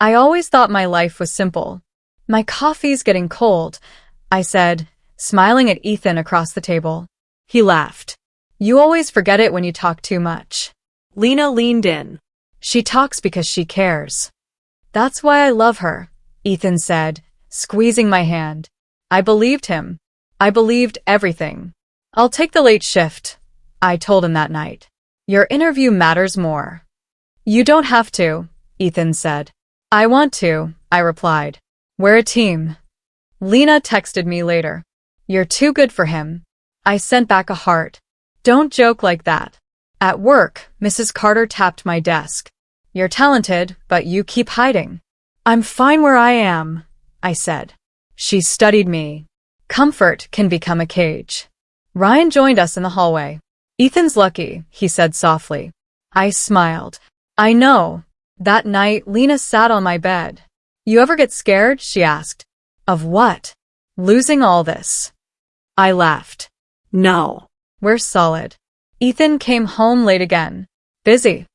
I always thought my life was simple. My coffee's getting cold, I said, smiling at Ethan across the table. He laughed. You always forget it when you talk too much. Lena leaned in. She talks because she cares. That's why I love her, Ethan said, squeezing my hand. I believed him. I believed everything. I'll take the late shift, I told him that night. Your interview matters more. You don't have to, Ethan said. I want to, I replied. We're a team. Lena texted me later. You're too good for him. I sent back a heart. Don't joke like that. At work, Mrs. Carter tapped my desk. You're talented, but you keep hiding. I'm fine where I am, I said. She studied me. Comfort can become a cage. Ryan joined us in the hallway. Ethan's lucky, he said softly. I smiled. I know. That night, Lena sat on my bed. You ever get scared? She asked. Of what? Losing all this. I laughed. No. We're solid. Ethan came home late again. Busy?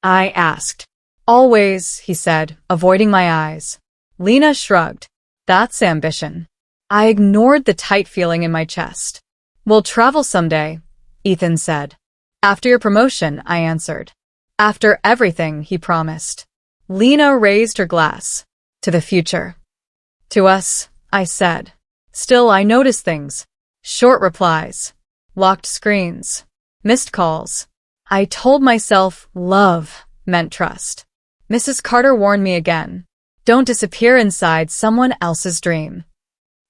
I asked. Always, he said, avoiding my eyes. Lena shrugged. That's ambition. I ignored the tight feeling in my chest. We'll travel someday, Ethan said. After your promotion, I answered. After everything, he promised. Lena raised her glass. To the future. To us, I said. Still, I noticed things. Short replies. Locked screens. Missed calls. I told myself love meant trust. Mrs. Carter warned me again. Don't disappear inside someone else's dream.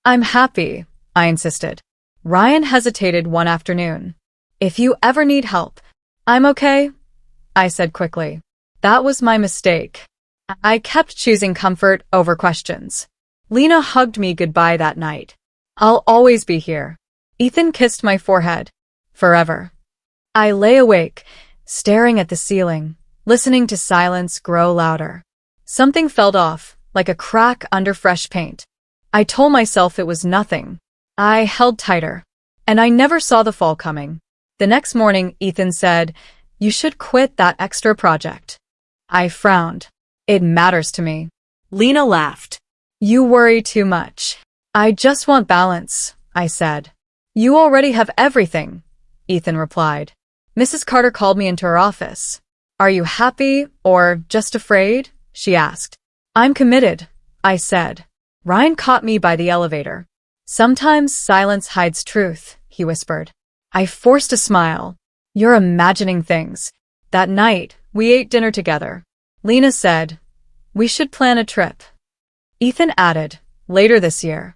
I'm happy, I insisted. Ryan hesitated one afternoon. If you ever need help, I'm okay, I said quickly. That was my mistake. I kept choosing comfort over questions. Lena hugged me goodbye that night. I'll always be here. Ethan kissed my forehead. Forever. I lay awake, staring at the ceiling, listening to silence grow louder. Something felt off, like a crack under fresh paint. I told myself it was nothing. I held tighter. And I never saw the fall coming. The next morning, Ethan said, You should quit that extra project. I frowned. It matters to me. Lena laughed. You worry too much. I just want balance, I said. You already have everything, Ethan replied. Mrs. Carter called me into her office. Are you happy or just afraid? She asked. I'm committed, I said. Ryan caught me by the elevator. Sometimes silence hides truth, he whispered. I forced a smile. You're imagining things. That night, we ate dinner together. Lena said, We should plan a trip. Ethan added, Later this year.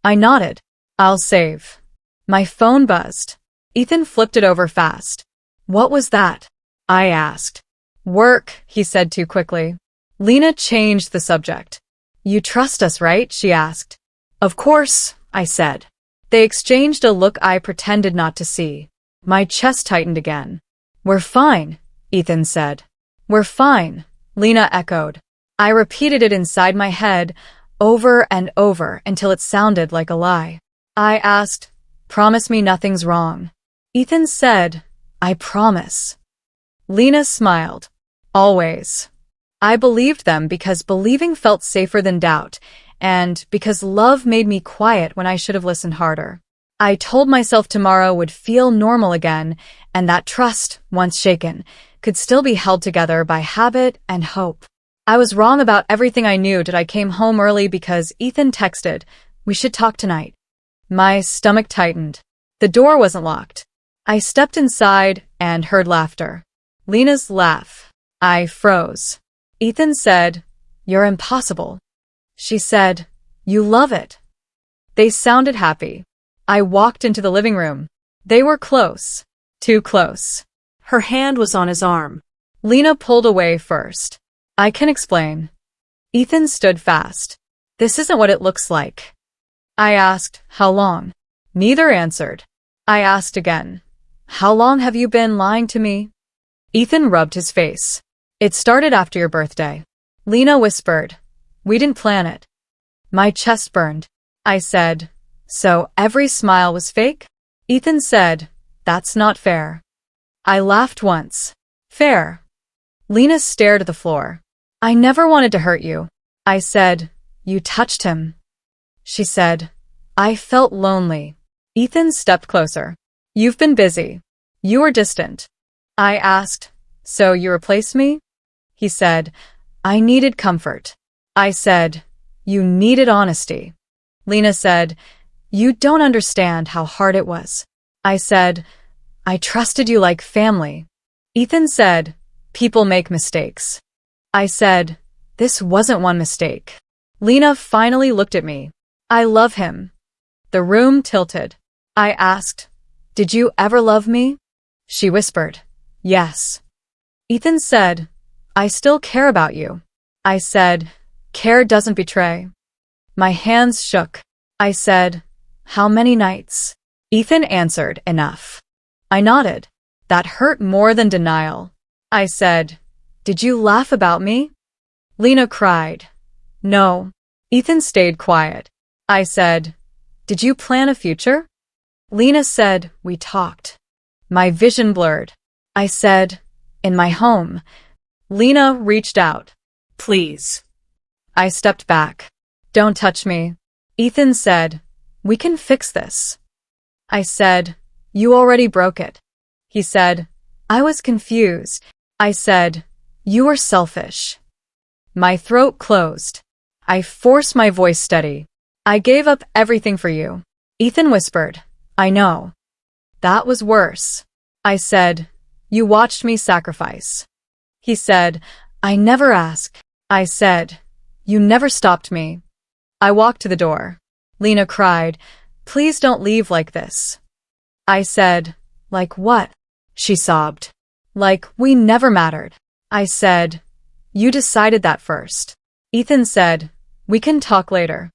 I nodded. I'll save. My phone buzzed. Ethan flipped it over fast. What was that? I asked. Work, he said too quickly. Lena changed the subject. You trust us, right? She asked. Of course, I said. They exchanged a look I pretended not to see. My chest tightened again. We're fine, Ethan said. We're fine, Lena echoed. I repeated it inside my head, over and over until it sounded like a lie. I asked, Promise me nothing's wrong. Ethan said, I promise. Lena smiled. Always. I believed them because believing felt safer than doubt, and because love made me quiet when I should have listened harder. I told myself tomorrow would feel normal again, and that trust, once shaken, could still be held together by habit and hope. I was wrong about everything I knew till I came home early because Ethan texted, We should talk tonight. My stomach tightened. The door wasn't locked. I stepped inside and heard laughter. Lena's laugh. I froze. Ethan said, You're impossible. She said, You love it. They sounded happy. I walked into the living room. They were close. Too close. Her hand was on his arm. Lena pulled away first. I can explain. Ethan stood fast. This isn't what it looks like. I asked, How long? Neither answered. I asked again. How long have you been lying to me? Ethan rubbed his face. It started after your birthday. Lena whispered. We didn't plan it. My chest burned. I said, So every smile was fake? Ethan said, That's not fair. I laughed once. Fair. Lena stared at the floor. I never wanted to hurt you. I said, you touched him. She said, I felt lonely. Ethan stepped closer. You've been busy. You were distant. I asked, so you replaced me? He said, I needed comfort. I said, you needed honesty. Lena said, you don't understand how hard it was. I said, I trusted you like family. Ethan said, people make mistakes. I said, this wasn't one mistake. Lena finally looked at me. I love him. The room tilted. I asked, did you ever love me? She whispered, yes. Ethan said, I still care about you. I said, care doesn't betray. My hands shook. I said, how many nights? Ethan answered, enough. I nodded. That hurt more than denial. I said, did you laugh about me? Lena cried. No. Ethan stayed quiet. I said, did you plan a future? Lena said, we talked. My vision blurred. I said, in my home. Lena reached out. Please. I stepped back. Don't touch me. Ethan said, we can fix this. I said, you already broke it. He said, I was confused. I said, you were selfish. My throat closed. I forced my voice steady. I gave up everything for you. Ethan whispered, I know. That was worse. I said, you watched me sacrifice. He said, I never asked. I said, you never stopped me. I walked to the door. Lena cried, please don't leave like this. I said, like what? She sobbed. Like we never mattered. I said, you decided that first. Ethan said, we can talk later.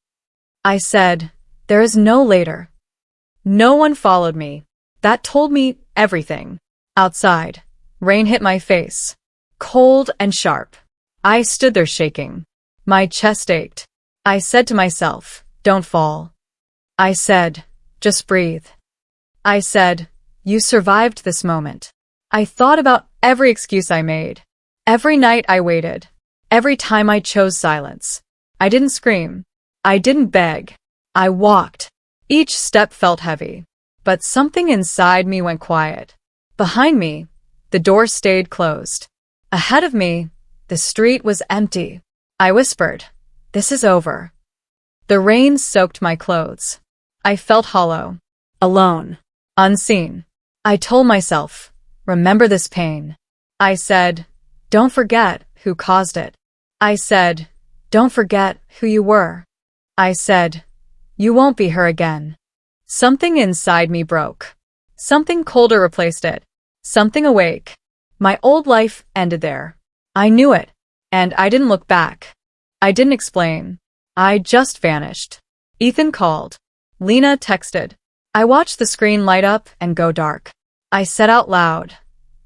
I said, there is no later. No one followed me. That told me everything. Outside, rain hit my face. Cold and sharp. I stood there shaking. My chest ached. I said to myself, don't fall. I said, just breathe. I said, you survived this moment. I thought about every excuse I made. Every night I waited. Every time I chose silence. I didn't scream. I didn't beg. I walked. Each step felt heavy. But something inside me went quiet. Behind me, the door stayed closed. Ahead of me, the street was empty. I whispered, this is over. The rain soaked my clothes. I felt hollow. Alone. Unseen. I told myself, remember this pain. I said, don't forget who caused it. I said, don't forget who you were. I said, you won't be her again. Something inside me broke. Something colder replaced it. Something awake. My old life ended there. I knew it, and I didn't look back. I didn't explain. I just vanished. Ethan called. Lena texted. I watched the screen light up and go dark. I said out loud,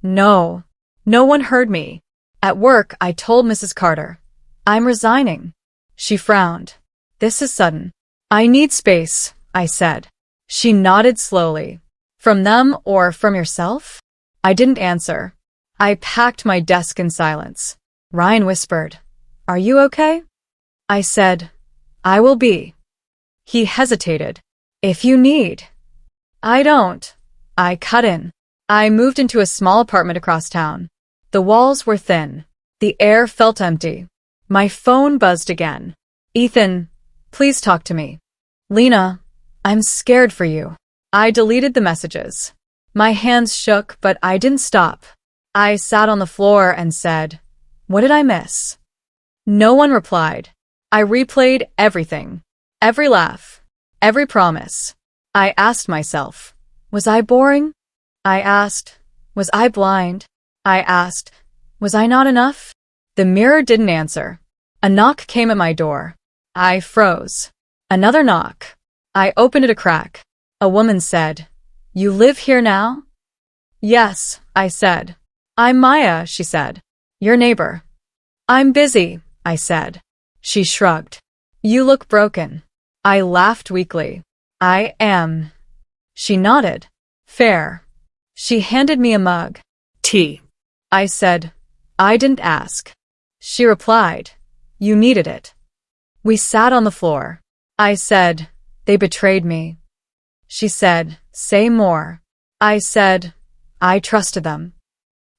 no. No one heard me. At work, I told Mrs. Carter, I'm resigning. She frowned. This is sudden. I need space, I said. She nodded slowly. From them or from yourself? I didn't answer. I packed my desk in silence. Ryan whispered, are you okay? I said, I will be. He hesitated. If you need. I don't. I cut in. I moved into a small apartment across town. The walls were thin. The air felt empty. My phone buzzed again. Ethan, please talk to me. Lena, I'm scared for you. I deleted the messages. My hands shook, but I didn't stop. I sat on the floor and said, what did I miss? No one replied. I replayed everything. Every laugh. Every promise. I asked myself, was I boring? I asked, was I blind? I asked, was I not enough? The mirror didn't answer. A knock came at my door. I froze. Another knock. I opened it a crack. A woman said, you live here now? Yes, I said. I'm Maya, she said. Your neighbor. I'm busy, I said. She shrugged. You look broken. I laughed weakly. I am. She nodded. Fair. She handed me a mug. Tea. I said, I didn't ask. She replied, "You needed it." We sat on the floor. I said, "They betrayed me." She said, "Say more." I said, "I trusted them."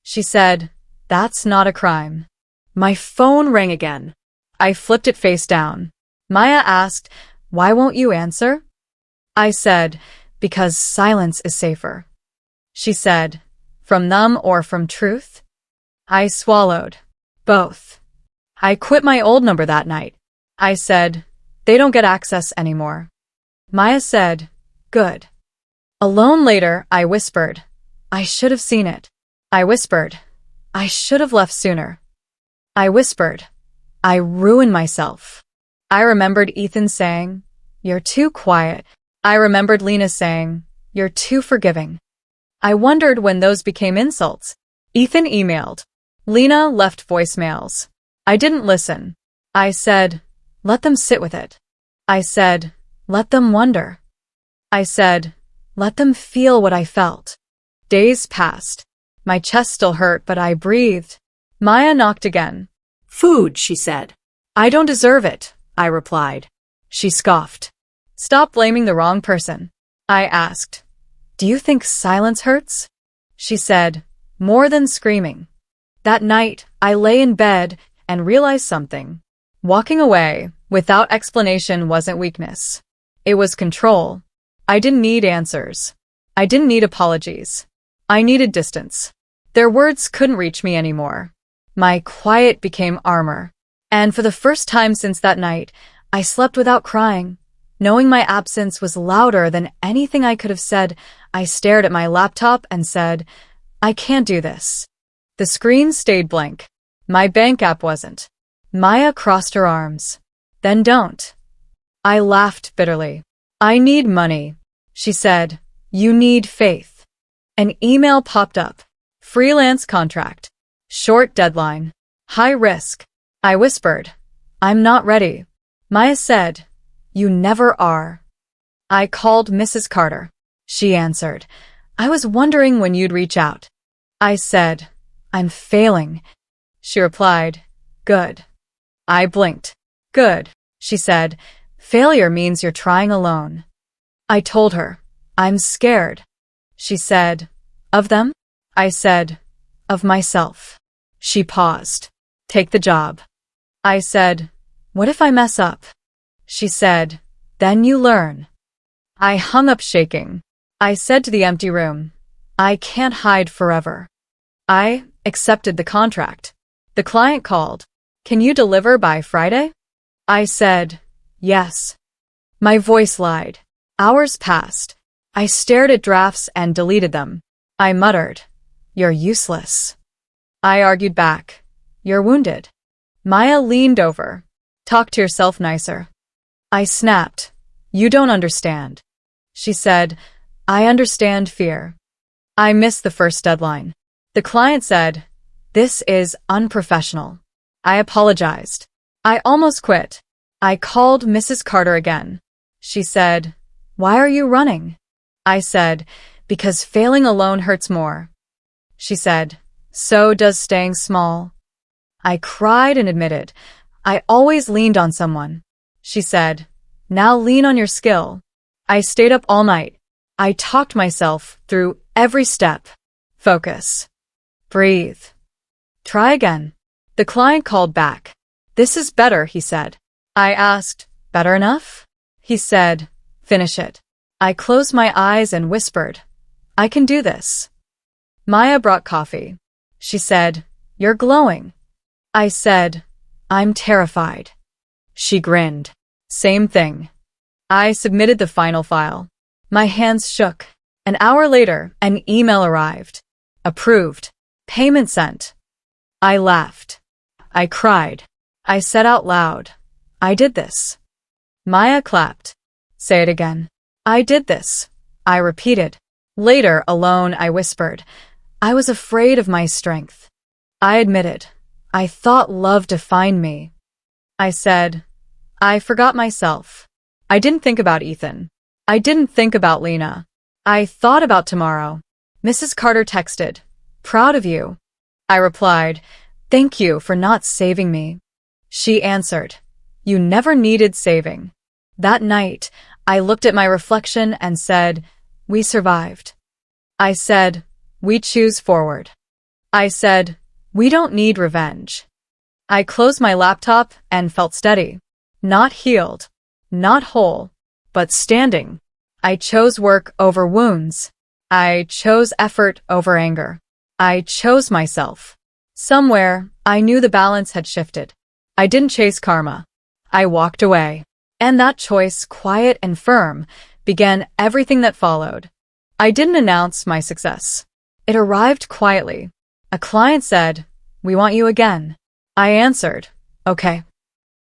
She said, "That's not a crime." My phone rang again. I flipped it face down. Maya asked, "Why won't you answer?" I said, "Because silence is safer." She said, "From them or from truth?" I swallowed. Both. I quit my old number that night. I said, "They don't get access anymore." Maya said, "Good." Alone later, I whispered, "I should have seen it." I whispered, "I should have left sooner." I whispered, "I ruined myself." I remembered Ethan saying, "You're too quiet." I remembered Lena saying, "You're too forgiving." I wondered when those became insults. Ethan emailed. Lena left voicemails. I didn't listen. I said, "Let them sit with it." I said, "Let them wonder." I said, "Let them feel what I felt." Days passed. My chest still hurt, but I breathed. Maya knocked again. Food, she said. "I don't deserve it," I replied. She scoffed. "Stop blaming the wrong person." I asked, "Do you think silence hurts?" She said, "More than screaming." That night, I lay in bed and realized something. Walking away without explanation wasn't weakness. It was control. I didn't need answers. I didn't need apologies. I needed distance. Their words couldn't reach me anymore. My quiet became armor. And for the first time since that night, I slept without crying. Knowing my absence was louder than anything I could have said, I stared at my laptop and said, "I can't do this." The screen stayed blank. My bank app wasn't. Maya crossed her arms. "Then don't." I laughed bitterly. "I need money." She said, "You need faith." An email popped up. Freelance contract. Short deadline. High risk. I whispered, "I'm not ready." Maya said, "You never are." I called Mrs. Carter. She answered, "I was wondering when you'd reach out." I said, "I'm failing." She replied, "Good." I blinked. "Good," she said. "Failure means you're trying alone." I told her, "I'm scared." She said, "Of them?" I said, "Of myself." She paused. "Take the job." I said, "What if I mess up?" She said, "Then you learn." I hung up shaking. I said to the empty room, "I can't hide forever." I accepted the contract. The client called. "Can you deliver by Friday?" I said, "Yes." My voice lied. Hours passed. I stared at drafts and deleted them. I muttered, "You're useless." I argued back, "You're wounded." Maya leaned over. "Talk to yourself nicer." I snapped, "You don't understand." She said, "I understand fear." I missed the first deadline. The client said, "This is unprofessional." I apologized. I almost quit. I called Mrs. Carter again. She said, "Why are you running?" I said, "Because failing alone hurts more." She said, "So does staying small." I cried and admitted, "I always leaned on someone." She said, "Now lean on your skill." I stayed up all night. I talked myself through every step. Focus. Breathe. Try again. The client called back. "This is better," he said. I asked, "Better enough?" He said, "Finish it." I closed my eyes and whispered, "I can do this." Maya brought coffee. She said, "You're glowing." I said, "I'm terrified." She grinned. Same thing. I submitted the final file. My hands shook. An hour later, an email arrived. Approved. Payment sent. I laughed. I cried. I said out loud, "I did this." Maya clapped. "Say it again." "I did this." I repeated. Later, alone, I whispered, "I was afraid of my strength." I admitted, "I thought love defined me." I said, "I forgot myself." I didn't think about Ethan. I didn't think about Lena. I thought about tomorrow. Mrs. Carter texted, "Proud of you." I replied, Thank you for not saving me. She answered, You never needed saving. That night, I looked at my reflection and said, We survived. I said, We choose forward. I said, We don't need revenge. I closed my laptop and felt steady. Not healed, not whole, but standing. I chose work over wounds. I chose effort over anger. I chose myself. Somewhere, I knew the balance had shifted. I didn't chase karma. I walked away. And that choice, quiet and firm, began everything that followed. I didn't announce my success. It arrived quietly. A client said, We want you again. I answered, Okay.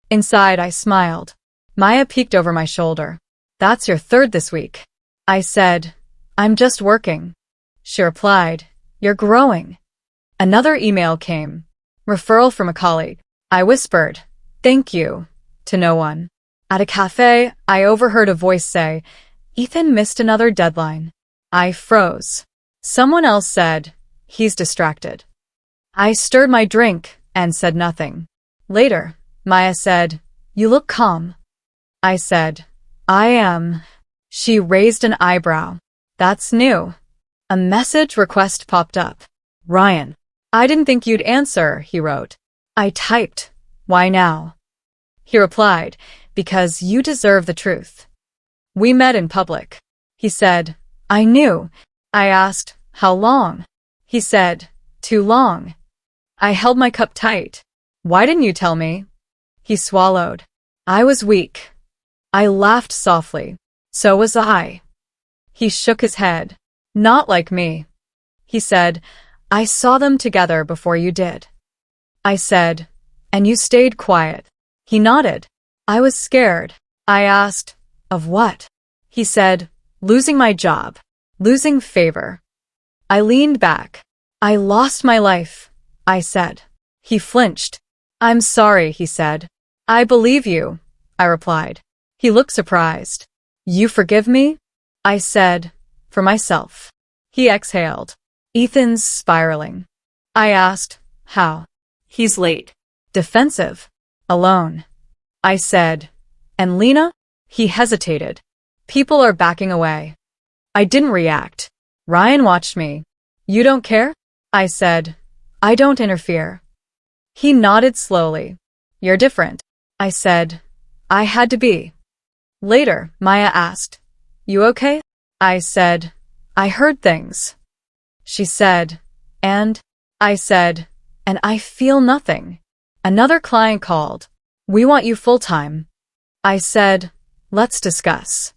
Inside, I smiled. Maya peeked over my shoulder. That's your third this week. I said, I'm just working. She replied, You're growing. Another email came. Referral from a colleague. I whispered, Thank you, to no one. At a cafe, I overheard a voice say, Ethan missed another deadline. I froze. Someone else said, He's distracted. I stirred my drink and said nothing. Later, Maya said, You look calm. I said, I am. She raised an eyebrow. That's new. A message request popped up. Ryan. I didn't think you'd answer, he wrote. I typed, Why now? He replied, Because you deserve the truth. We met in public. He said, I knew. I asked, How long? He said, Too long. I held my cup tight. Why didn't you tell me? He swallowed. I was weak. I laughed softly. So was I. He shook his head. Not like me. He said, I saw them together before you did. I said, And you stayed quiet. He nodded. I was scared. I asked, Of what? He said, Losing my job. Losing favor. I leaned back. I lost my life, I said. He flinched. I'm sorry, he said. I believe you, I replied. He looked surprised. You forgive me? I said, For myself. He exhaled. Ethan's spiraling. I asked, How? He's late. Defensive. Alone. I said, And Lena? He hesitated. People are backing away. I didn't react. Ryan watched me. You don't care? I said, I don't interfere. He nodded slowly. You're different. I said, I had to be. Later, Maya asked, You okay? I said, I heard things. She said, And? I said, And I feel nothing. Another client called. We want you full-time. I said, Let's discuss.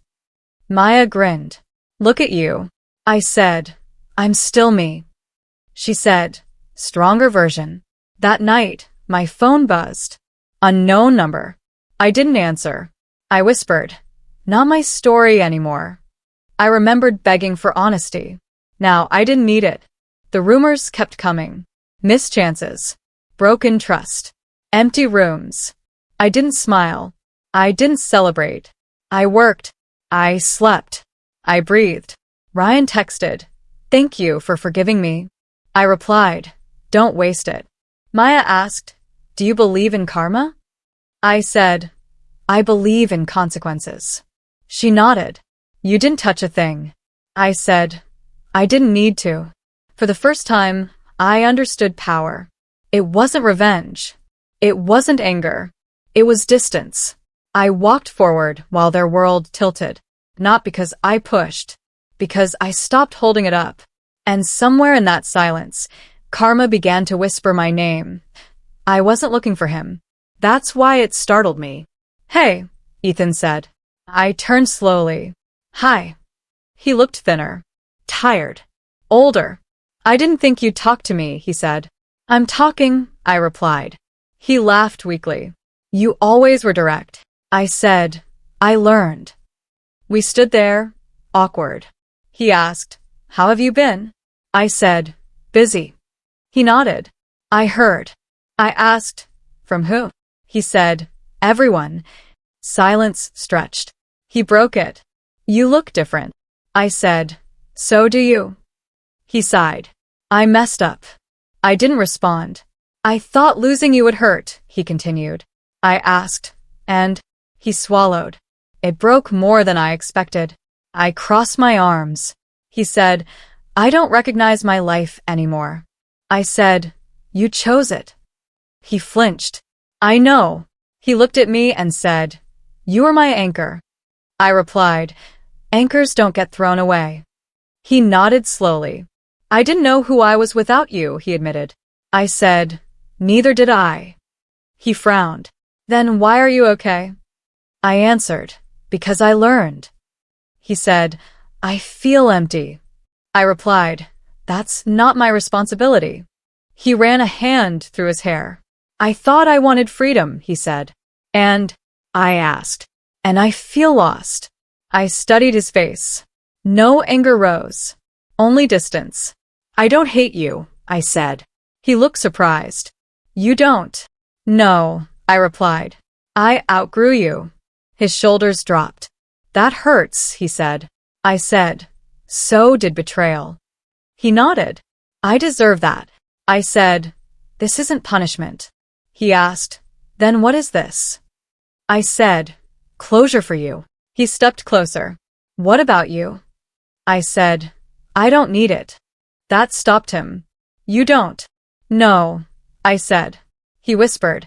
Maya grinned. Look at you. I said, I'm still me. She said, Stronger version. That night, my phone buzzed. Unknown number. I didn't answer. I whispered, Not my story anymore. I remembered begging for honesty. Now I didn't need it. The rumors kept coming. Missed chances. Broken trust. Empty rooms. I didn't smile. I didn't celebrate. I worked. I slept. I breathed. Ryan texted, Thank you for forgiving me. I replied, Don't waste it. Maya asked, Do you believe in karma? I said, I believe in consequences. She nodded. You didn't touch a thing. I said, I didn't need to. For the first time, I understood power. It wasn't revenge. It wasn't anger. It was distance. I walked forward while their world tilted. Not because I pushed, because I stopped holding it up. And somewhere in that silence, karma began to whisper my name. I wasn't looking for him. That's why it startled me. Hey, Ethan said. I turned slowly. Hi. He looked thinner. Tired. Older. I didn't think you'd talk to me, he said. I'm talking, I replied. He laughed weakly. You always were direct. I said, I learned. We stood there, awkward. He asked, How have you been? I said, Busy. He nodded. I heard. I asked, From who? He said, Everyone. Silence stretched. He broke it. You look different. I said, So do you. He sighed. I messed up. I didn't respond. I thought losing you would hurt, he continued. I asked, and he swallowed. It broke more than I expected. I crossed my arms. He said, I don't recognize my life anymore. I said, you chose it. He flinched. I know. He looked at me and said, you are my anchor. I replied, anchors don't get thrown away. He nodded slowly. I didn't know who I was without you, he admitted. I said, neither did I. He frowned. Then why are you okay? I answered, because I learned. He said, I feel empty. I replied, that's not my responsibility. He ran a hand through his hair. I thought I wanted freedom, he said. And I asked, and I feel lost. I studied his face. No anger rose, only distance. I don't hate you, I said. He looked surprised. You don't? No, I replied. I outgrew you. His shoulders dropped. That hurts, he said. I said, so did betrayal. He nodded. I deserve that. I said, this isn't punishment. He asked, then what is this? I said, closure for you. He stepped closer. What about you? I said, I don't need it. That stopped him. You don't? No, I said. He whispered,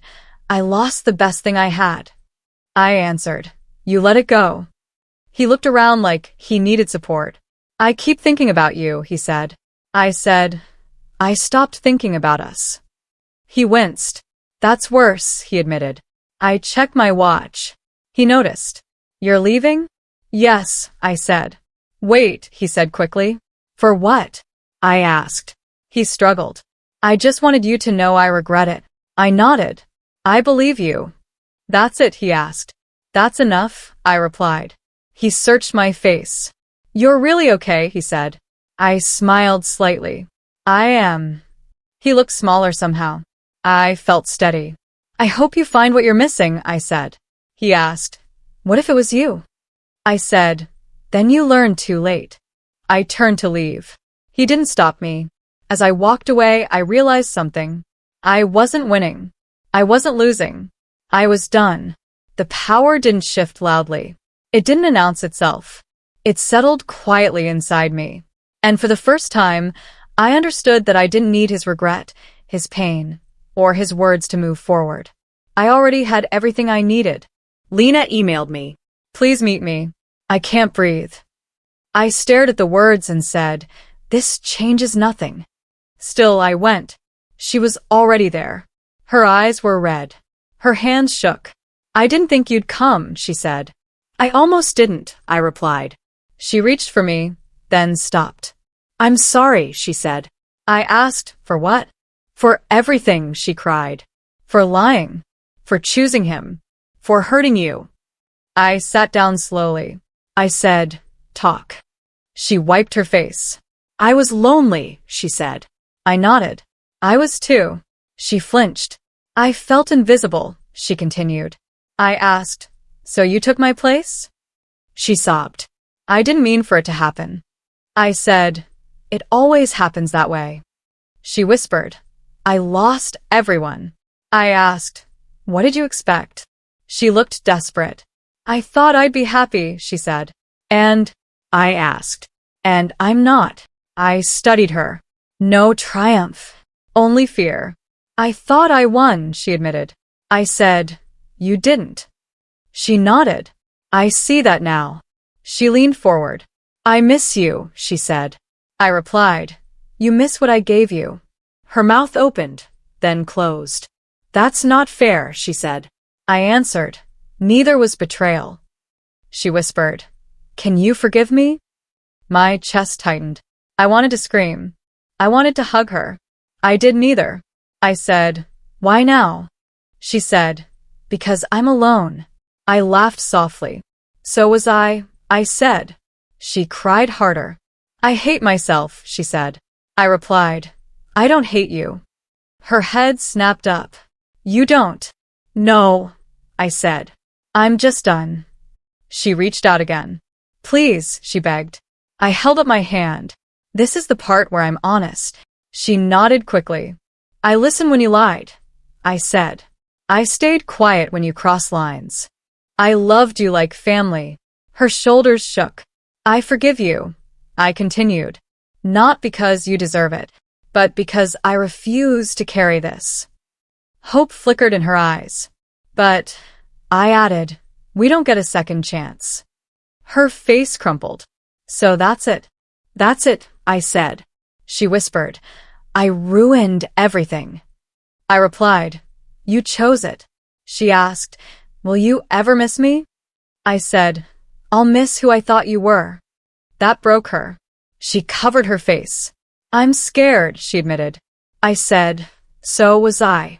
I lost the best thing I had. I answered, you let it go. He looked around like he needed support. I keep thinking about you, he said. I said, I stopped thinking about us. He winced. That's worse, he admitted. I checked my watch. He noticed. You're leaving? Yes, I said. Wait, he said quickly. For what? I asked. He struggled. I just wanted you to know I regret it. I nodded. I believe you. That's it, he asked. That's enough, I replied. He searched my face. You're really okay, he said. I smiled slightly. I am. He looked smaller somehow. I felt steady. I hope you find what you're missing, I said. He asked, what if it was you? I said, then you learned too late. I turned to leave. He didn't stop me. As I walked away, I realized something. I wasn't winning. I wasn't losing. I was done. The power didn't shift loudly. It didn't announce itself. It settled quietly inside me. And for the first time, I understood that I didn't need his regret, his pain, or his words to move forward. I already had everything I needed. Lena emailed me. Please meet me. I can't breathe. I stared at the words and said, this changes nothing. Still, I went. She was already there. Her eyes were red. Her hands shook. I didn't think you'd come, she said. I almost didn't, I replied. She reached for me, then stopped. I'm sorry, she said. I asked, for what? For everything, she cried. For lying. For choosing him. For hurting you. I sat down slowly. I said, talk. She wiped her face. I was lonely, she said. I nodded. I was too. She flinched. I felt invisible, she continued. I asked, so you took my place? She sobbed. I didn't mean for it to happen. I said, it always happens that way. She whispered, I lost everyone. I asked, what did you expect? She looked desperate. I thought I'd be happy, she said. And I asked, and I'm not. I studied her. No triumph. Only fear. I thought I won, she admitted. I said, you didn't. She nodded. I see that now. She leaned forward. I miss you, she said. I replied, you miss what I gave you. Her mouth opened, then closed. That's not fair, she said. I answered, neither was betrayal. She whispered, can you forgive me? My chest tightened. I wanted to scream. I wanted to hug her. I did neither. I said, why now? She said, because I'm alone. I laughed softly. So was I said. She cried harder. I hate myself, she said. I replied, I don't hate you. Her head snapped up. You don't. No, I said. I'm just done. She reached out again. Please, she begged. I held up my hand. This is the part where I'm honest. She nodded quickly. I listened when you lied, I said. I stayed quiet when you crossed lines. I loved you like family. Her shoulders shook. I forgive you, I continued. Not because you deserve it, but because I refuse to carry this. Hope flickered in her eyes. But, I added, we don't get a second chance. Her face crumpled. So that's it. That's it, I said. She whispered, I ruined everything. I replied, you chose it. She asked, will you ever miss me? I said, I'll miss who I thought you were. That broke her. She covered her face. I'm scared, she admitted. I said, so was I.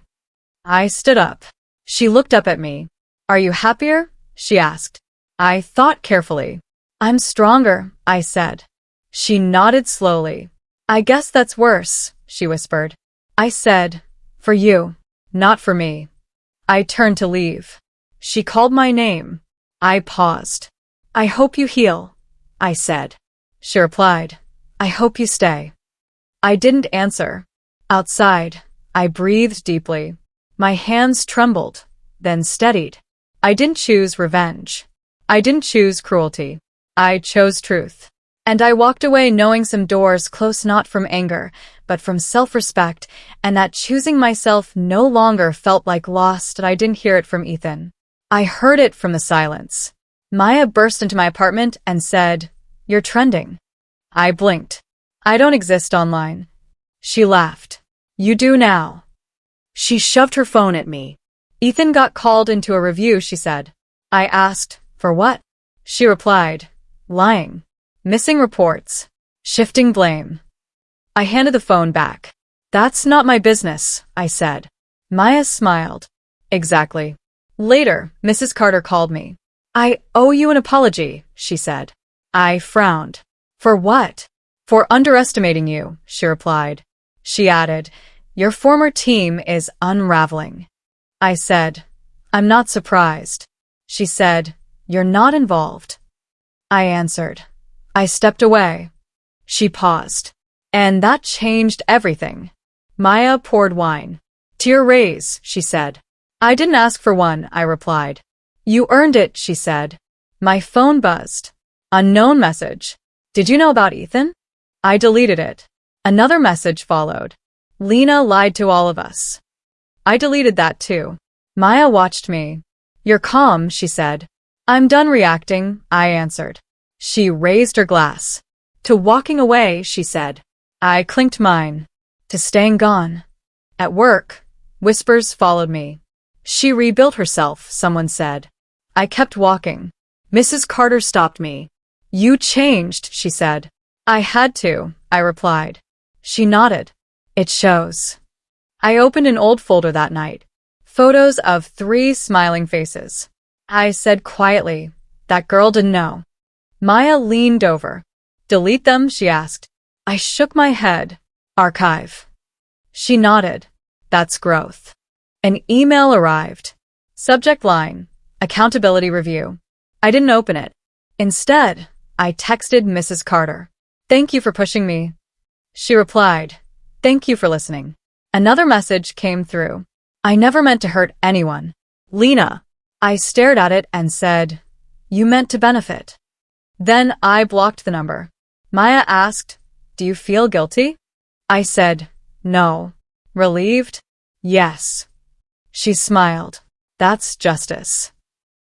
I stood up. She looked up at me. Are you happier? She asked. I thought carefully. I'm stronger, I said. She nodded slowly. I guess that's worse, she whispered. I said, for you, not for me. I turned to leave. She called my name. I paused. I hope you heal, I said. She replied, I hope you stay. I didn't answer. Outside, I breathed deeply. My hands trembled, then steadied. I didn't choose revenge. I didn't choose cruelty. I chose truth. And I walked away knowing some doors closed not from anger, but from self-respect, and that choosing myself no longer felt like loss, and I didn't hear it from Ethan. I heard it from the silence. Maya burst into my apartment and said, you're trending. I blinked. I don't exist online. She laughed. You do now. She shoved her phone at me. Ethan got called into a review, she said. I asked, for what? She replied, lying. Missing reports. Shifting blame. I handed the phone back. That's not my business, I said. Maya smiled. Exactly. Later, Mrs. Carter called me. I owe you an apology, she said. I frowned. For what? For underestimating you, she replied. She added, your former team is unraveling. I said, I'm not surprised. She said, you're not involved. I answered. I stepped away. She paused. And that changed everything. Maya poured wine. To your raise, she said. I didn't ask for one, I replied. You earned it, she said. My phone buzzed. Unknown message. Did you know about Ethan? I deleted it. Another message followed. Lena lied to all of us. I deleted that too. Maya watched me. You're calm, she said. I'm done reacting, I answered. She raised her glass. To walking away, she said. I clinked mine. To staying gone. At work, whispers followed me. She rebuilt herself, someone said. I kept walking. Mrs. Carter stopped me. You changed, she said. I had to, I replied. She nodded. It shows. I opened an old folder that night. Photos of 3 smiling faces. I said quietly, that girl didn't know. Maya leaned over. Delete them, she asked. I shook my head. Archive. She nodded. That's growth. An email arrived. Subject line, accountability review. I didn't open it. Instead, I texted Mrs. Carter. Thank you for pushing me. She replied, thank you for listening. Another message came through. I never meant to hurt anyone. Lena. I stared at it and said, you meant to benefit. Then I blocked the number. Maya asked, do you feel guilty? I said, no. Relieved? Yes. She smiled. That's justice.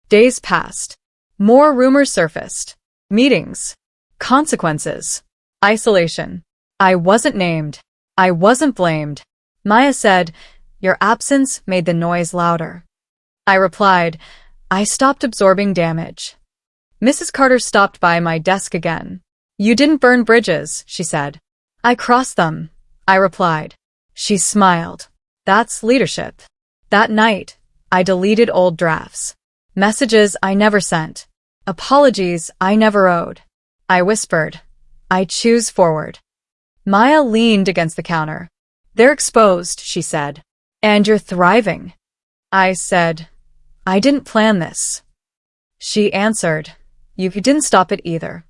Days passed. More rumors surfaced. Meetings. Consequences. Isolation. I wasn't named. I wasn't blamed. Maya said, your absence made the noise louder. I replied, I stopped absorbing damage. Mrs. Carter stopped by my desk again. You didn't burn bridges, she said. I crossed them, I replied. She smiled. That's leadership. That night, I deleted old drafts. Messages I never sent. Apologies I never owed. I whispered, I choose forward. Maya leaned against the counter. They're exposed, she said. And you're thriving. I said, I didn't plan this. She answered, you didn't stop it either.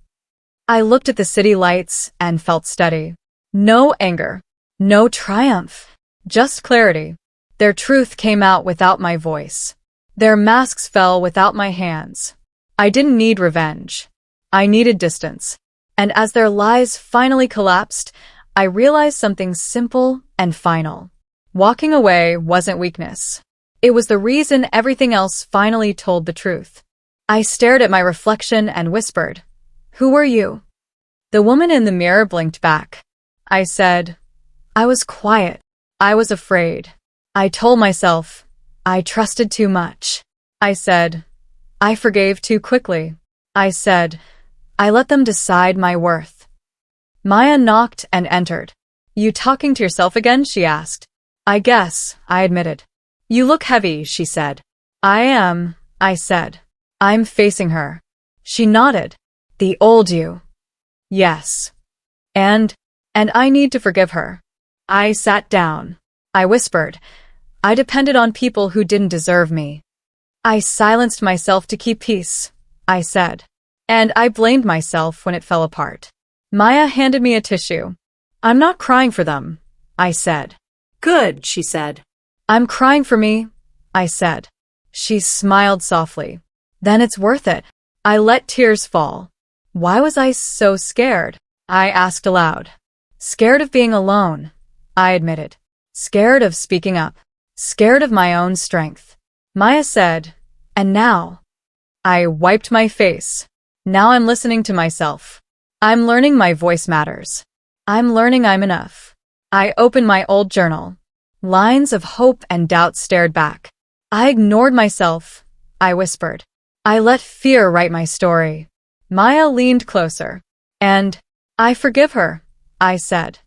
I looked at the city lights and felt steady. No anger. No triumph. Just clarity. Their truth came out without my voice. Their masks fell without my hands. I didn't need revenge. I needed distance. And as their lies finally collapsed, I realized something simple and final. Walking away wasn't weakness. It was the reason everything else finally told the truth. I stared at my reflection and whispered, "Who were you?" The woman in the mirror blinked back. I said, "I was quiet. I was afraid. I told myself, I trusted too much." I said, "I forgave too quickly." I said, "I let them decide my worth." Maya knocked and entered. "You talking to yourself again?" she asked. "I guess," I admitted. "You look heavy," she said. "I am," I said. "I'm facing her." She nodded. "The old you." "Yes. And I need to forgive her." I sat down. I whispered, "I depended on people who didn't deserve me." I silenced myself to keep peace, I said. And I blamed myself when it fell apart. Maya handed me a tissue. "I'm not crying for them," I said. "Good," she said. "I'm crying for me," I said. She smiled softly. "Then it's worth it." I let tears fall. Why was I so scared? I asked aloud. Scared of being alone, I admitted. Scared of speaking up. Scared of my own strength. Maya said, "And now?" I wiped my face. Now I'm listening to myself. I'm learning my voice matters. I'm learning I'm enough. I opened my old journal. Lines of hope and doubt stared back. I ignored myself, I whispered. I let fear write my story. Maya leaned closer. "And I forgive her," I said.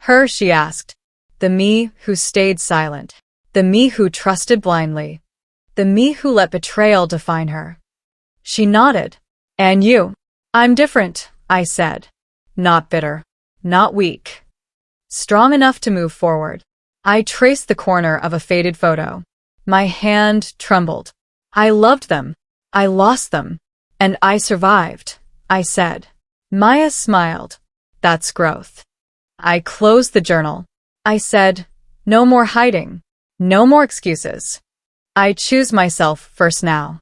"Her," she asked. "The me who stayed silent. The me who trusted blindly. The me who let betrayal define her." She nodded. "And you?" "I'm different," I said. Not bitter. Not weak. Strong enough to move forward. I traced the corner of a faded photo. My hand trembled. I loved them. I lost them. And I survived, I said. Maya smiled. "That's growth." I closed the journal. I said, "No more hiding. No more excuses. I choose myself first now.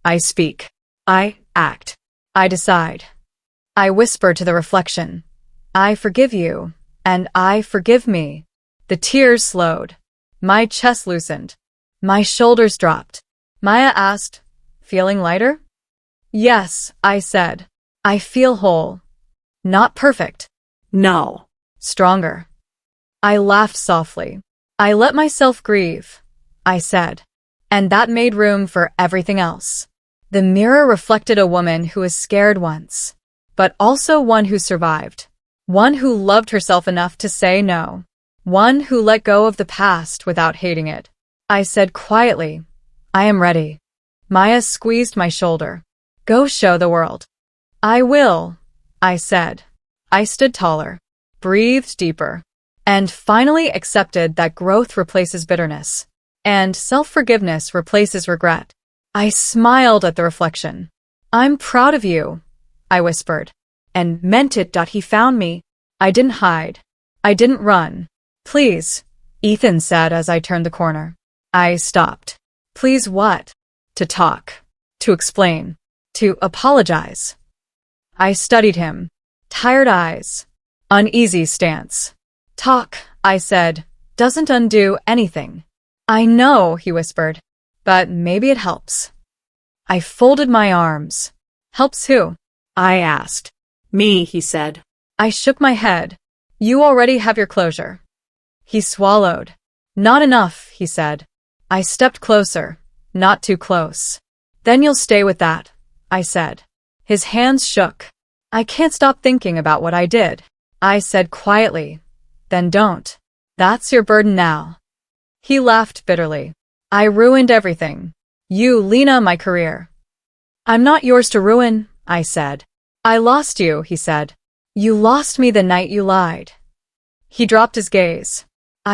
I speak. I act. I decide." I whisper to the reflection, "I forgive you, and I forgive me." The tears slowed. My chest loosened. My shoulders dropped. Maya asked, "Feeling lighter?" "Yes," I said. "I feel whole. Not perfect." "No." "Stronger." I laughed softly. "I let myself grieve," I said. And that made room for everything else. The mirror reflected a woman who was scared once, but also one who survived. One who loved herself enough to say no. One who let go of the past without hating it. I said quietly, "I am ready." Maya squeezed my shoulder. "Go show the world." "I will," I said. I stood taller, breathed deeper, and finally accepted that growth replaces bitterness, and self-forgiveness replaces regret. I smiled at the reflection. "I'm proud of you," I whispered, and meant it. He found me. I didn't hide. I didn't run. "Please," Ethan said as I turned the corner. I stopped. "Please what?" "To talk. To explain. To apologize." I studied him. Tired eyes. Uneasy stance. "Talk," I said, "doesn't undo anything." "I know," he whispered, "but maybe it helps." I folded my arms. "Helps who?" I asked. "Me," he said. I shook my head. "You already have your closure." He swallowed. "Not enough," he said. I stepped closer. Not too close. "Then you'll stay with that," I said. His hands shook. "I can't stop thinking about what I did," I said quietly. "Then don't. That's your burden now." He laughed bitterly. "I ruined everything. You, Lena, my career." "I'm not yours to ruin," I said. "I lost you," he said. "You lost me the night you lied." He dropped his gaze.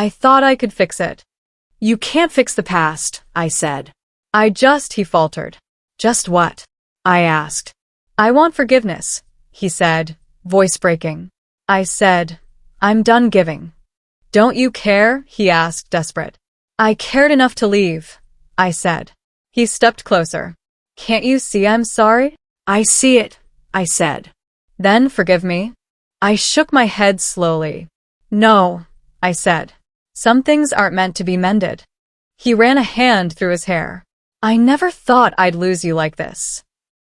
"I thought I could fix it." "You can't fix the past," I said. He faltered. "Just what?" I asked. "I want forgiveness," he said, voice breaking. I said, "I'm done giving." Don't you care? He asked, desperate. I cared enough to leave, I said. He stepped closer. Can't you see I'm sorry? I see it, I said. Then forgive me. I shook my head slowly. No, I said. Some things aren't meant to be mended. He ran a hand through his hair. I never thought I'd lose you like this.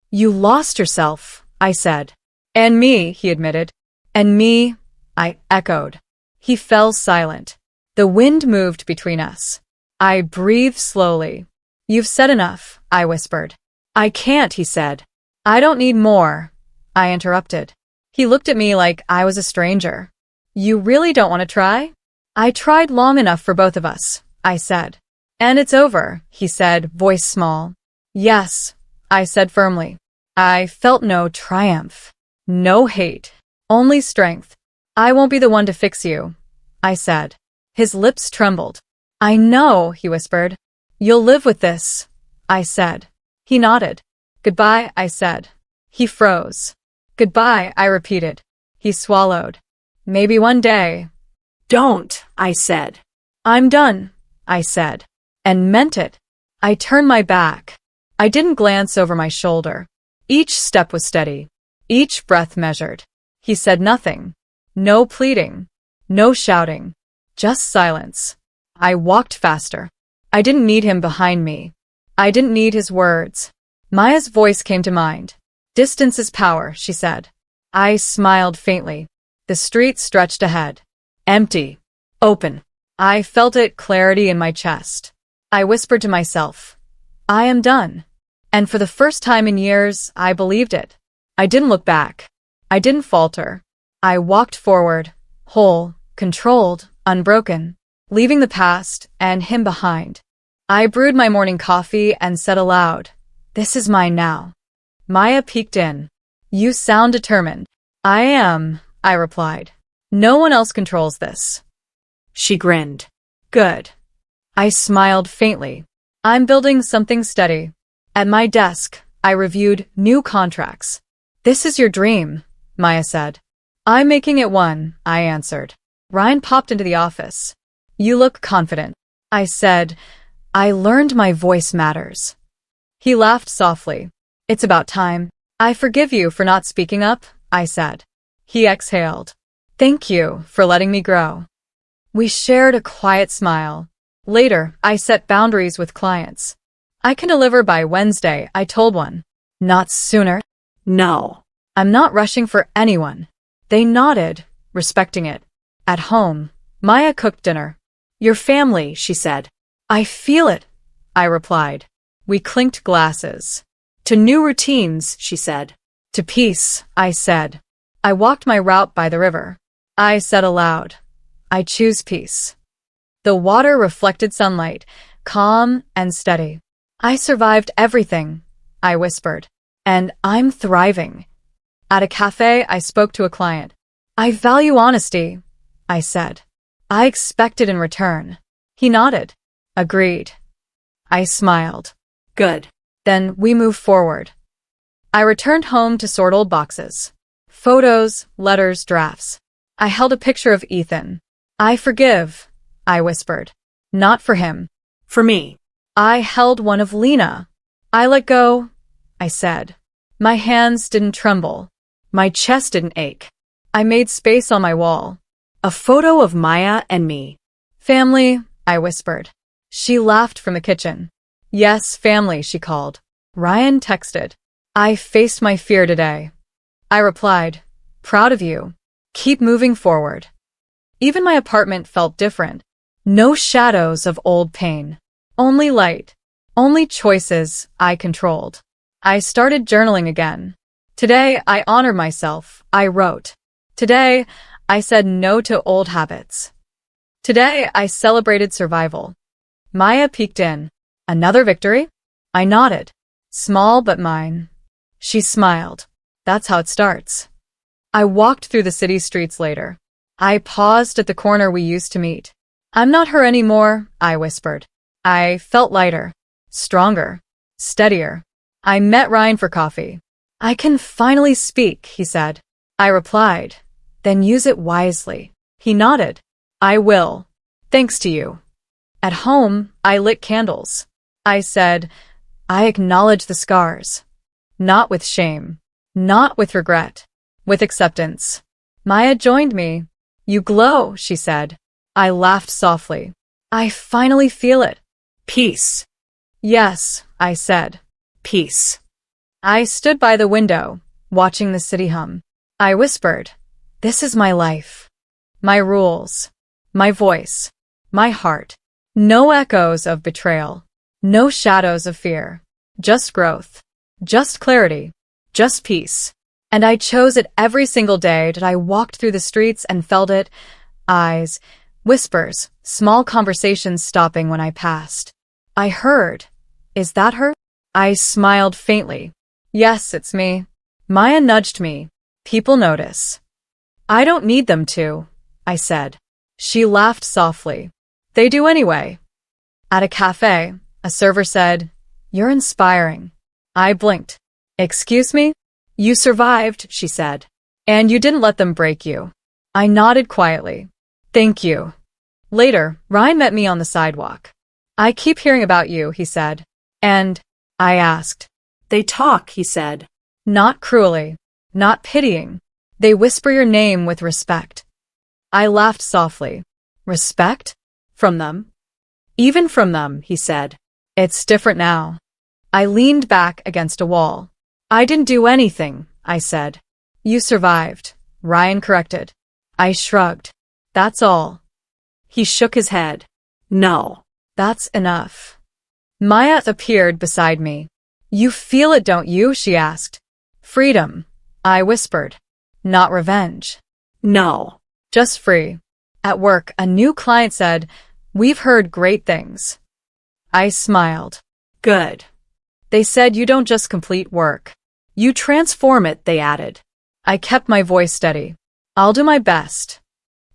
You lost yourself, I said. And me, he admitted. And me, I echoed. He fell silent. The wind moved between us. I breathed slowly. You've said enough, I whispered. I can't, he said. I don't need more, I interrupted. He looked at me like I was a stranger. You really don't want to try? I tried long enough for both of us, I said. And it's over, he said, voice small. Yes, I said firmly. I felt no triumph, no hate, only strength. I won't be the one to fix you, I said. His lips trembled. I know, he whispered. You'll live with this, I said. He nodded. Goodbye, I said. He froze. Goodbye, I repeated. He swallowed. Maybe one day. Don't, I said. I'm done, I said. And meant it. I turned my back. I didn't glance over my shoulder. Each step was steady. Each breath measured. He said nothing. No pleading. No shouting. Just silence. I walked faster. I didn't need him behind me. I didn't need his words. Maya's voice came to mind. Distance is power, she said. I smiled faintly. The street stretched ahead. Empty. Open. I felt it clarity in my chest. I whispered to myself, I am done. And for the first time in years, I believed it. I didn't look back. I didn't falter. I walked forward, whole, controlled, unbroken, leaving the past and him behind. I brewed my morning coffee and said aloud, This is mine now. Maya peeked in. You sound determined. I am, I replied. No one else controls this. She grinned. Good. I smiled faintly. I'm building something steady. At my desk, I reviewed new contracts. This is your dream, Maya said. I'm making it one, I answered. Ryan popped into the office. You look confident. I said, I learned my voice matters. He laughed softly. It's about time. I forgive you for not speaking up, I said. He exhaled. Thank you for letting me grow. We shared a quiet smile. Later, I set boundaries with clients. I can deliver by Wednesday, I told one. Not sooner. No. I'm not rushing for anyone. They nodded, respecting it. At home, Maya cooked dinner. Your family, she said. I feel it, I replied. We clinked glasses. To new routines, she said. To peace, I said. I walked my route by the river. I said aloud, I choose peace. The water reflected sunlight, calm and steady. I survived everything, I whispered. And I'm thriving. At a cafe, I spoke to a client. I value honesty, I said. I expect it in return. He nodded. Agreed. I smiled. Good. Then we moved forward. I returned home to sort old boxes. Photos, letters, drafts. I held a picture of Ethan. I forgive, I whispered. Not for him. For me. I held one of Lena. I let go, I said. My hands didn't tremble. My chest didn't ache. I made space on my wall. A photo of Maya and me. Family, I whispered. She laughed from the kitchen. Yes, family, she called. Ryan texted. I faced my fear today. I replied, proud of you. Keep moving forward. Even my apartment felt different. No shadows of old pain. Only light. Only choices I controlled. I started journaling again. Today, I honored myself. I wrote. Today, I said no to old habits. Today, I celebrated survival. Maya peeked in. Another victory? I nodded. Small but mine. She smiled. That's how it starts. I walked through the city streets later. I paused at the corner we used to meet. I'm not her anymore, I whispered. I felt lighter, stronger, steadier. I met Ryan for coffee. I can finally speak, he said. I replied, then use it wisely. He nodded. I will. Thanks to you. At home, I lit candles. I said, I acknowledge the scars. Not with shame. Not with regret. With acceptance. Maya joined me. You glow, she said. I laughed softly. I finally feel it. Peace. Yes, I said. Peace. I stood by the window, watching the city hum. I whispered, this is my life. My rules. My voice. My heart. No echoes of betrayal. No shadows of fear. Just growth. Just clarity. Just peace. And I chose it every single day that I walked through the streets and felt it. Eyes, whispers, small conversations stopping when I passed. I heard. Is that her? I smiled faintly. Yes, it's me. Maya nudged me. People notice. I don't need them to, I said. She laughed softly. They do anyway. At a cafe, a server said, You're inspiring. I blinked. Excuse me? You survived, she said. And you didn't let them break you. I nodded quietly. Thank you. Later, Ryan met me on the sidewalk. I keep hearing about you, he said. And I asked. They talk, he said. Not cruelly. Not pitying. They whisper your name with respect. I laughed softly. Respect? From them? Even from them, he said. It's different now. I leaned back against a wall. I didn't do anything, I said. You survived, Ryan corrected. I shrugged. That's all. He shook his head. No. That's enough. Maya appeared beside me. You feel it, don't you? She asked. Freedom, I whispered. Not revenge. No. Just free. At work, a new client said, We've heard great things. I smiled. Good. They said you don't just complete work. You transform it, they added. I kept my voice steady. I'll do my best.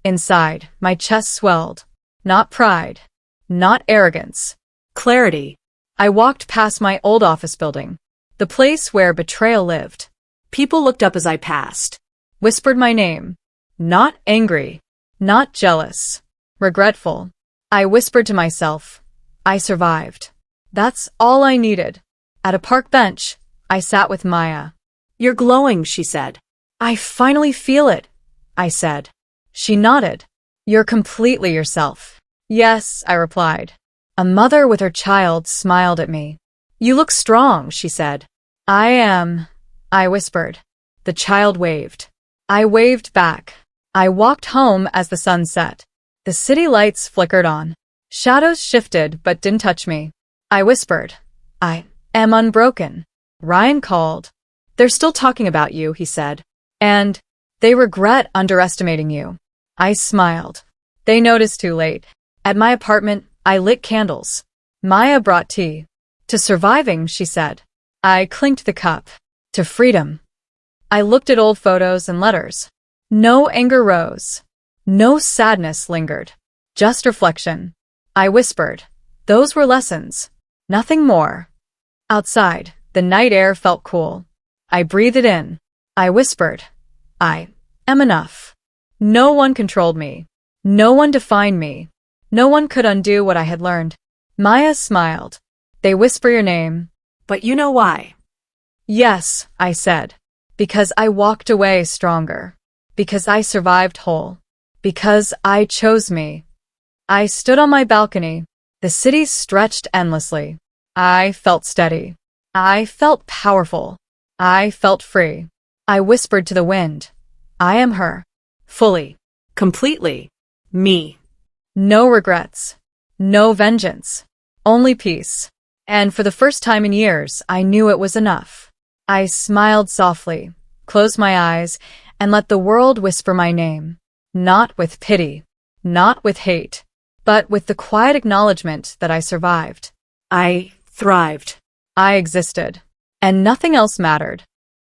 Inside, my chest swelled. Not pride. Not arrogance. Clarity. I walked past my old office building, the place where Betrayal lived. People looked up as I passed. Whispered my name. Not angry. Not jealous. Regretful. I whispered to myself. I survived. That's all I needed. At a park bench, I sat with Maya. You're glowing, she said. I finally feel it, I said. She nodded. You're completely yourself. Yes, I replied. A mother with her child smiled at me. You look strong, she said. I am, I whispered. The child waved. I waved back. I walked home as the sun set. The city lights flickered on. Shadows shifted but didn't touch me. I whispered. I am unbroken. Ryan called. They're still talking about you, he said. And they regret underestimating you. I smiled. They noticed too late. At my apartment, I lit candles. Maya brought tea. To surviving, she said. I clinked the cup. To freedom. I looked at old photos and letters. No anger rose. No sadness lingered. Just reflection. I whispered. Those were lessons. Nothing more. Outside, the night air felt cool. I breathed it in. I whispered. I am enough. No one controlled me. No one defined me. No one could undo what I had learned. Maya smiled. They whisper your name. But you know why? Yes, I said. Because I walked away stronger. Because I survived whole. Because I chose me. I stood on my balcony. The city stretched endlessly. I felt steady. I felt powerful. I felt free. I whispered to the wind. I am her. Fully. Completely. Me. No regrets. No vengeance. Only peace. And for the first time in years, I knew it was enough. I smiled softly, closed my eyes, and let the world whisper my name. Not with pity. Not with hate. But with the quiet acknowledgement that I survived. I thrived. I existed. And nothing else mattered.